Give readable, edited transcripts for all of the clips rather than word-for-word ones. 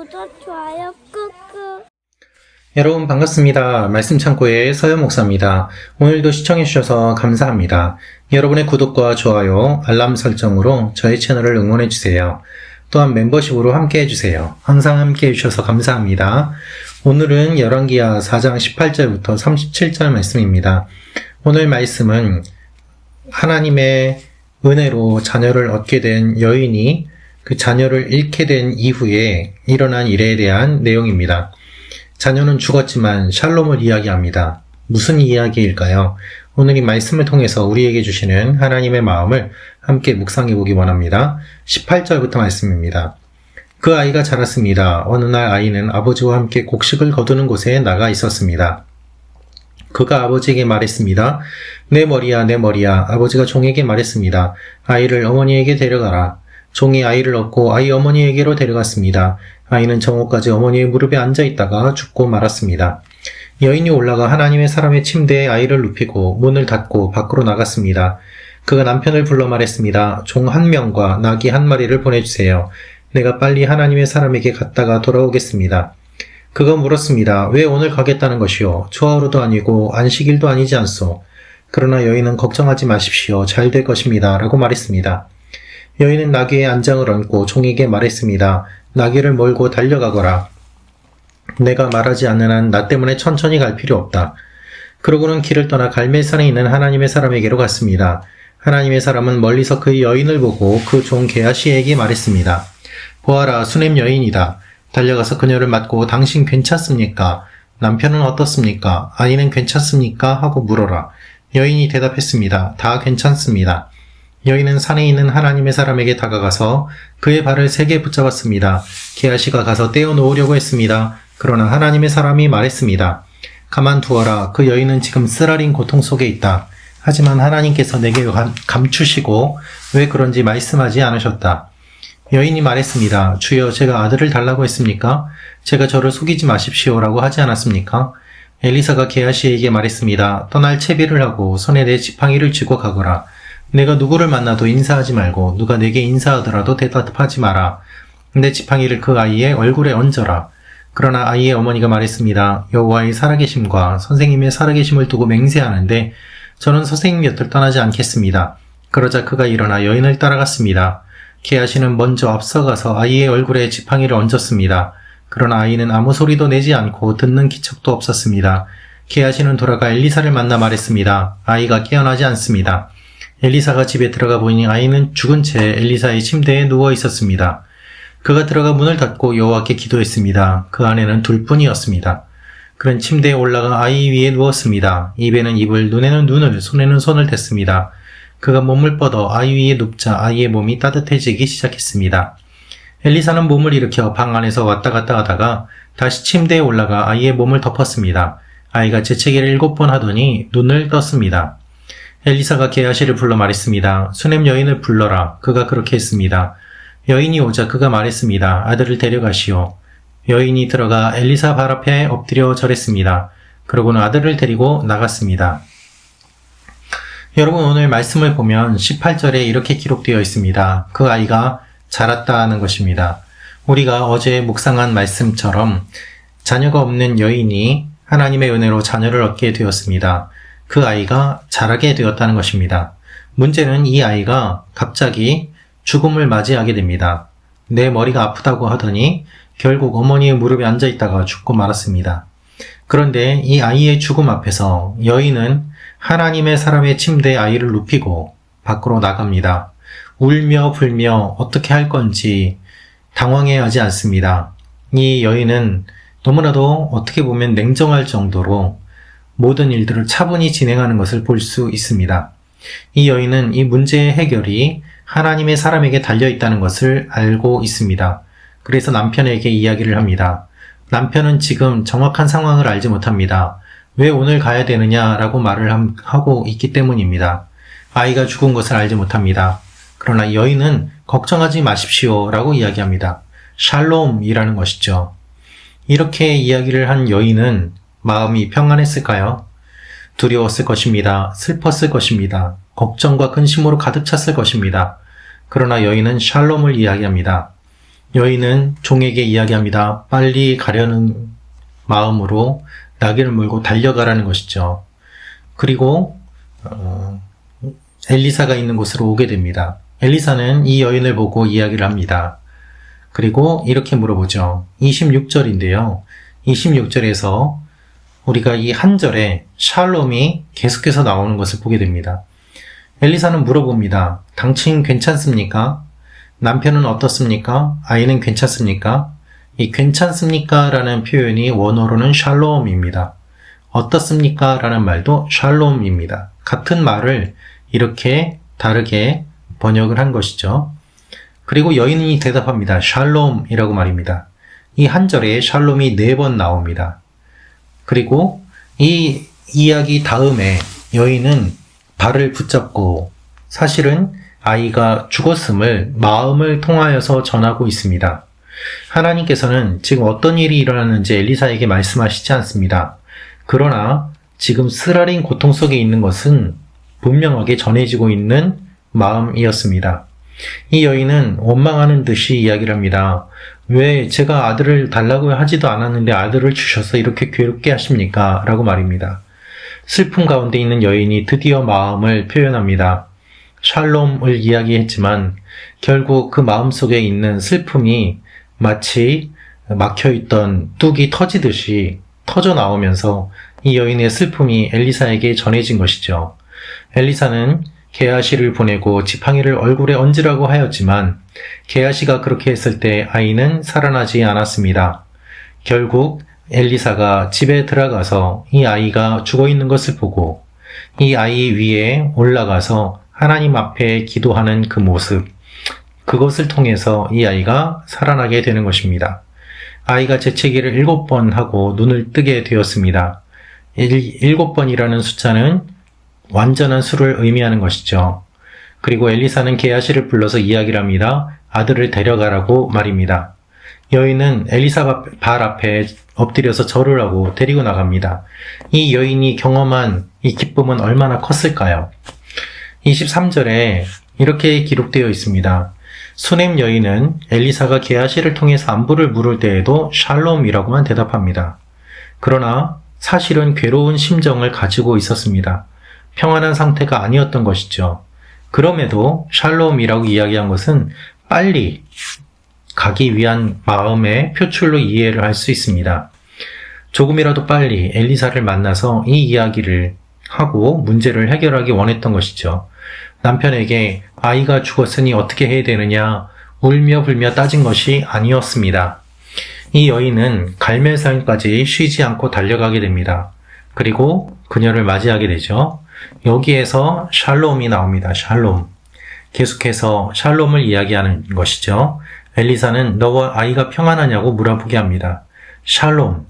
구독, 좋아요 꾹꾹. 여러분 반갑습니다. 말씀 창고의 서현 목사입니다. 오늘도 시청해 주셔서 감사합니다. 여러분의 구독과 좋아요, 알람 설정으로 저의 채널을 응원해 주세요. 또한 멤버십으로 함께 해주세요. 항상 함께 해주셔서 감사합니다. 오늘은 열왕기하 4장 18절부터 37절 말씀입니다. 오늘 말씀은 하나님의 은혜로 자녀를 얻게 된 여인이 그 자녀를 잃게 된 이후에 일어난 일에 대한 내용입니다. 자녀는 죽었지만 샬롬을 이야기합니다. 무슨 이야기일까요? 오늘 이 말씀을 통해서 우리에게 주시는 하나님의 마음을 함께 묵상해 보기 원합니다. 18절부터 말씀입니다. 그 아이가 자랐습니다. 어느 날 아이는 아버지와 함께 곡식을 거두는 곳에 나가 있었습니다. 그가 아버지에게 말했습니다. 내 머리야, 내 머리야. 아버지가 종에게 말했습니다. 아이를 어머니에게 데려가라. 종이 아이를 얻고 아이 어머니에게로 데려갔습니다. 아이는 정오까지 어머니의 무릎에 앉아 있다가 죽고 말았습니다. 여인이 올라가 하나님의 사람의 침대에 아이를 눕히고 문을 닫고 밖으로 나갔습니다. 그가 남편을 불러 말했습니다. 종 한 명과 나귀 한 마리를 보내주세요. 내가 빨리 하나님의 사람에게 갔다가 돌아오겠습니다. 그가 물었습니다. 왜 오늘 가겠다는 것이요? 초하루도 아니고 안식일도 아니지 않소? 그러나 여인은 걱정하지 마십시오. 잘 될 것입니다. 라고 말했습니다. 여인은 나귀의 안장을 얹고 종에게 말했습니다. 나귀를 몰고 달려가거라. 내가 말하지 않는 한 나 때문에 천천히 갈 필요 없다. 그러고는 길을 떠나 갈멜산에 있는 하나님의 사람에게로 갔습니다. 하나님의 사람은 멀리서 그 여인을 보고 그 종 게하시에게 말했습니다. 보아라, 수냄 여인이다. 달려가서 그녀를 맞고 당신 괜찮습니까? 남편은 어떻습니까? 아이는 괜찮습니까? 하고 물어라. 여인이 대답했습니다. 다 괜찮습니다. 여인은 산에 있는 하나님의 사람에게 다가가서 그의 발을 3개 붙잡았습니다. 게하시가 가서 떼어 놓으려고 했습니다. 그러나 하나님의 사람이 말했습니다. 가만두어라. 그 여인은 지금 쓰라린 고통 속에 있다. 하지만 하나님께서 내게 감추시고 왜 그런지 말씀하지 않으셨다. 여인이 말했습니다. 주여, 제가 아들을 달라고 했습니까? 제가 저를 속이지 마십시오라고 하지 않았습니까? 엘리사가 게하시에게 말했습니다. 떠날 채비를 하고 손에 내 지팡이를 쥐고 가거라. 내가 누구를 만나도 인사하지 말고 누가 내게 인사하더라도 대답하지 마라. 내 지팡이를 그 아이의 얼굴에 얹어라. 그러나 아이의 어머니가 말했습니다. 여호와의 살아계심과 선생님의 살아계심을 두고 맹세하는데 저는 선생님 곁을 떠나지 않겠습니다. 그러자 그가 일어나 여인을 따라갔습니다. 게하시는 먼저 앞서가서 아이의 얼굴에 지팡이를 얹었습니다. 그러나 아이는 아무 소리도 내지 않고 듣는 기척도 없었습니다. 게하시는 돌아가 엘리사를 만나 말했습니다. 아이가 깨어나지 않습니다. 엘리사가 집에 들어가 보니 아이는 죽은 채 엘리사의 침대에 누워 있었습니다. 그가 들어가 문을 닫고 여호와께 기도했습니다. 그 안에는 둘뿐이었습니다. 그는 침대에 올라가 아이 위에 누웠습니다. 입에는 입을, 눈에는 눈을, 손에는 손을 댔습니다. 그가 몸을 뻗어 아이 위에 눕자 아이의 몸이 따뜻해지기 시작했습니다. 엘리사는 몸을 일으켜 방 안에서 왔다 갔다 하다가 다시 침대에 올라가 아이의 몸을 덮었습니다. 아이가 재채기를 7번 하더니 눈을 떴습니다. 엘리사가 게하시를 불러 말했습니다. 수냄 여인을 불러라. 그가 그렇게 했습니다. 여인이 오자 그가 말했습니다. 아들을 데려가시오. 여인이 들어가 엘리사 발 앞에 엎드려 절했습니다. 그러고는 아들을 데리고 나갔습니다. 여러분, 오늘 말씀을 보면 18절에 이렇게 기록되어 있습니다. 그 아이가 자랐다는 것입니다. 우리가 어제 묵상한 말씀처럼 자녀가 없는 여인이 하나님의 은혜로 자녀를 얻게 되었습니다. 그 아이가 자라게 되었다는 것입니다. 문제는 이 아이가 갑자기 죽음을 맞이하게 됩니다. 내 머리가 아프다고 하더니 결국 어머니의 무릎에 앉아 있다가 죽고 말았습니다. 그런데 이 아이의 죽음 앞에서 여인은 하나님의 사람의 침대에 아이를 눕히고 밖으로 나갑니다. 울며 불며 어떻게 할 건지 당황해하지 않습니다. 이 여인은 너무나도 어떻게 보면 냉정할 정도로 모든 일들을 차분히 진행하는 것을 볼 수 있습니다. 이 여인은 이 문제의 해결이 하나님의 사람에게 달려있다는 것을 알고 있습니다. 그래서 남편에게 이야기를 합니다. 남편은 지금 정확한 상황을 알지 못합니다. 왜 오늘 가야 되느냐라고 말을 하고 있기 때문입니다. 아이가 죽은 것을 알지 못합니다. 그러나 여인은 걱정하지 마십시오 라고 이야기합니다. 샬롬이라는 것이죠. 이렇게 이야기를 한 여인은 마음이 평안했을까요? 두려웠을 것입니다. 슬펐을 것입니다. 걱정과 근심으로 가득 찼을 것입니다. 그러나 여인은 샬롬을 이야기합니다. 여인은 종에게 이야기합니다. 빨리 가려는 마음으로 나귀를 몰고 달려가라는 것이죠. 그리고 엘리사가 있는 곳으로 오게 됩니다. 엘리사는 이 여인을 보고 이야기를 합니다. 그리고 이렇게 물어보죠. 26절인데요. 26절에서 우리가 이 한 절에 샬롬이 계속해서 나오는 것을 보게 됩니다. 엘리사는 물어봅니다. 당신 괜찮습니까? 남편은 어떻습니까? 아이는 괜찮습니까? 이 괜찮습니까? 라는 표현이 원어로는 샬롬입니다. 어떻습니까? 라는 말도 샬롬입니다. 같은 말을 이렇게 다르게 번역을 한 것이죠. 그리고 여인이 대답합니다. 샬롬이라고 말입니다. 이 한 절에 샬롬이 4번 나옵니다. 그리고 이 이야기 다음에 여인은 발을 붙잡고 사실은 아이가 죽었음을 마음을 통하여서 전하고 있습니다. 하나님께서는 지금 어떤 일이 일어났는지 엘리사에게 말씀하시지 않습니다. 그러나 지금 쓰라린 고통 속에 있는 것은 분명하게 전해지고 있는 마음이었습니다. 이 여인은 원망하는 듯이 이야기를 합니다. 왜 제가 아들을 달라고 하지도 않았는데 아들을 주셔서 이렇게 괴롭게 하십니까? 라고 말입니다. 슬픔 가운데 있는 여인이 드디어 마음을 표현합니다. 샬롬을 이야기했지만 결국 그 마음속에 있는 슬픔이 마치 막혀있던 뚝이 터지듯이 터져 나오면서 이 여인의 슬픔이 엘리사에게 전해진 것이죠. 엘리사는 게하시를 보내고 지팡이를 얼굴에 얹으라고 하였지만 게하시가 그렇게 했을 때 아이는 살아나지 않았습니다. 결국 엘리사가 집에 들어가서 이 아이가 죽어 있는 것을 보고 이 아이 위에 올라가서 하나님 앞에 기도하는 그 모습, 그것을 통해서 이 아이가 살아나게 되는 것입니다. 아이가 재채기를 7번 하고 눈을 뜨게 되었습니다. 7번이라는 숫자는 완전한 수를 의미하는 것이죠. 그리고 엘리사는 게하시를 불러서 이야기를 합니다. 아들을 데려가라고 말입니다. 여인은 엘리사 발 앞에 엎드려서 절을 하고 데리고 나갑니다. 이 여인이 경험한 이 기쁨은 얼마나 컸을까요? 23절에 이렇게 기록되어 있습니다. 수넴 여인은 엘리사가 게하시를 통해서 안부를 물을 때에도 샬롬이라고만 대답합니다. 그러나 사실은 괴로운 심정을 가지고 있었습니다. 평안한 상태가 아니었던 것이죠. 그럼에도 샬롬이라고 이야기한 것은 빨리 가기 위한 마음의 표출로 이해를 할 수 있습니다. 조금이라도 빨리 엘리사를 만나서 이 이야기를 하고 문제를 해결하기 원했던 것이죠. 남편에게 아이가 죽었으니 어떻게 해야 되느냐 울며 불며 따진 것이 아니었습니다. 이 여인은 갈멜산까지 쉬지 않고 달려가게 됩니다. 그리고 그녀를 맞이하게 되죠. 여기에서 샬롬이 나옵니다. 샬롬. 계속해서 샬롬을 이야기하는 것이죠. 엘리사는 너와 아이가 평안하냐고 물어보게 합니다. 샬롬.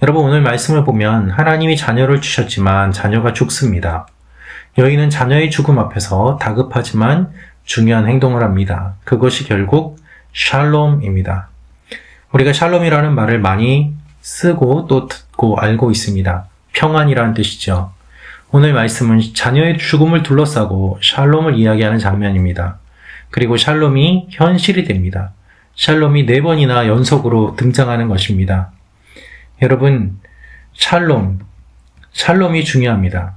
여러분 오늘 말씀을 보면 하나님이 자녀를 주셨지만 자녀가 죽습니다. 여인은 자녀의 죽음 앞에서 다급하지만 중요한 행동을 합니다. 그것이 결국 샬롬입니다. 우리가 샬롬이라는 말을 많이 쓰고 또 듣고 알고 있습니다. 평안이라는 뜻이죠. 오늘 말씀은 자녀의 죽음을 둘러싸고 샬롬을 이야기하는 장면입니다. 그리고 샬롬이 현실이 됩니다. 샬롬이 4번이나 연속으로 등장하는 것입니다. 여러분, 샬롬이 중요합니다.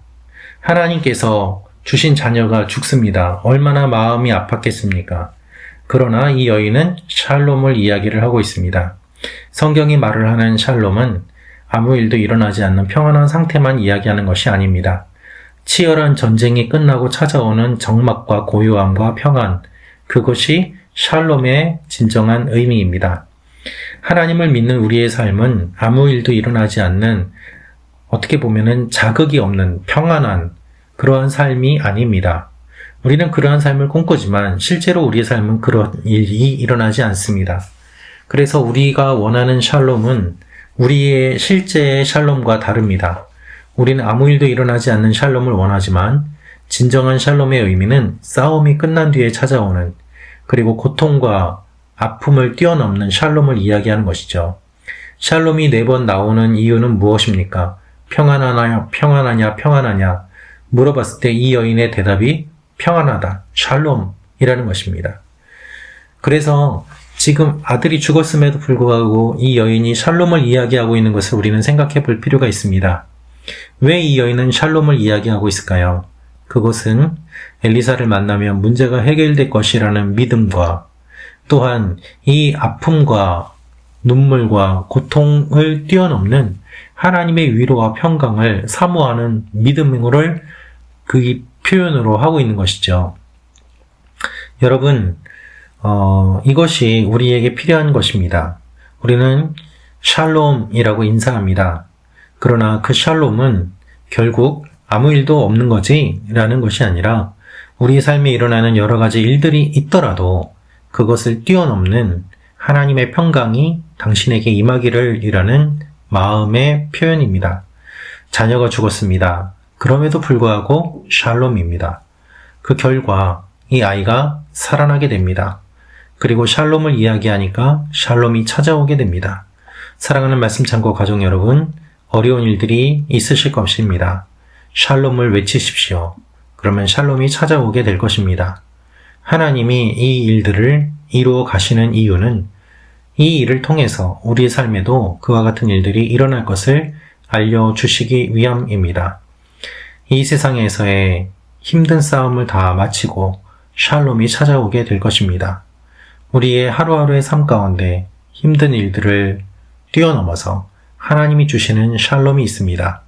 하나님께서 주신 자녀가 죽습니다. 얼마나 마음이 아팠겠습니까? 그러나 이 여인은 샬롬을 이야기를 하고 있습니다. 성경이 말을 하는 샬롬은 아무 일도 일어나지 않는 평안한 상태만 이야기하는 것이 아닙니다. 치열한 전쟁이 끝나고 찾아오는 적막과 고요함과 평안, 그것이 샬롬의 진정한 의미입니다. 하나님을 믿는 우리의 삶은 아무 일도 일어나지 않는 어떻게 보면은 자극이 없는 평안한 그러한 삶이 아닙니다. 우리는 그러한 삶을 꿈꾸지만 실제로 우리의 삶은 그런 일이 일어나지 않습니다. 그래서 우리가 원하는 샬롬은 우리의 실제의 샬롬과 다릅니다. 우리는 아무 일도 일어나지 않는 샬롬을 원하지만 진정한 샬롬의 의미는 싸움이 끝난 뒤에 찾아오는 그리고 고통과 아픔을 뛰어넘는 샬롬을 이야기하는 것이죠. 샬롬이 4번 나오는 이유는 무엇입니까? 평안하냐 물어봤을 때 이 여인의 대답이 평안하다, 샬롬이라는 것입니다. 그래서 지금 아들이 죽었음에도 불구하고 이 여인이 샬롬을 이야기하고 있는 것을 우리는 생각해 볼 필요가 있습니다. 왜 이 여인은 샬롬을 이야기하고 있을까요? 그것은 엘리사를 만나면 문제가 해결될 것이라는 믿음과 또한 이 아픔과 눈물과 고통을 뛰어넘는 하나님의 위로와 평강을 사모하는 믿음을 그 표현으로 하고 있는 것이죠. 여러분, 이것이 우리에게 필요한 것입니다. 우리는 샬롬이라고 인사합니다. 그러나 그 샬롬은 결국 아무 일도 없는 거지 라는 것이 아니라 우리 삶에 일어나는 여러 가지 일들이 있더라도 그것을 뛰어넘는 하나님의 평강이 당신에게 임하기를 이라는 마음의 표현입니다. 자녀가 죽었습니다. 그럼에도 불구하고 샬롬입니다. 그 결과 이 아이가 살아나게 됩니다. 그리고 샬롬을 이야기하니까 샬롬이 찾아오게 됩니다. 사랑하는 말씀 참고 가족 여러분, 어려운 일들이 있으실 것입니다. 샬롬을 외치십시오. 그러면 샬롬이 찾아오게 될 것입니다. 하나님이 이 일들을 이루어 가시는 이유는 이 일을 통해서 우리의 삶에도 그와 같은 일들이 일어날 것을 알려주시기 위함입니다. 이 세상에서의 힘든 싸움을 다 마치고 샬롬이 찾아오게 될 것입니다. 우리의 하루하루의 삶 가운데 힘든 일들을 뛰어넘어서 하나님이 주시는 샬롬이 있습니다.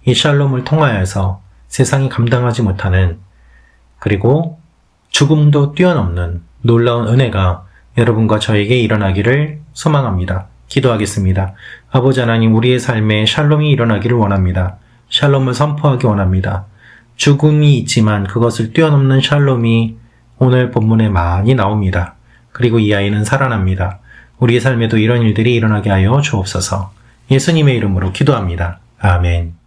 이 샬롬을 통하여서 세상이 감당하지 못하는 그리고 죽음도 뛰어넘는 놀라운 은혜가 여러분과 저에게 일어나기를 소망합니다. 기도하겠습니다. 아버지 하나님, 우리의 삶에 샬롬이 일어나기를 원합니다. 샬롬을 선포하기 원합니다. 죽음이 있지만 그것을 뛰어넘는 샬롬이 오늘 본문에 많이 나옵니다. 그리고 이 아이는 살아납니다. 우리의 삶에도 이런 일들이 일어나게 하여 주옵소서. 예수님의 이름으로 기도합니다. 아멘.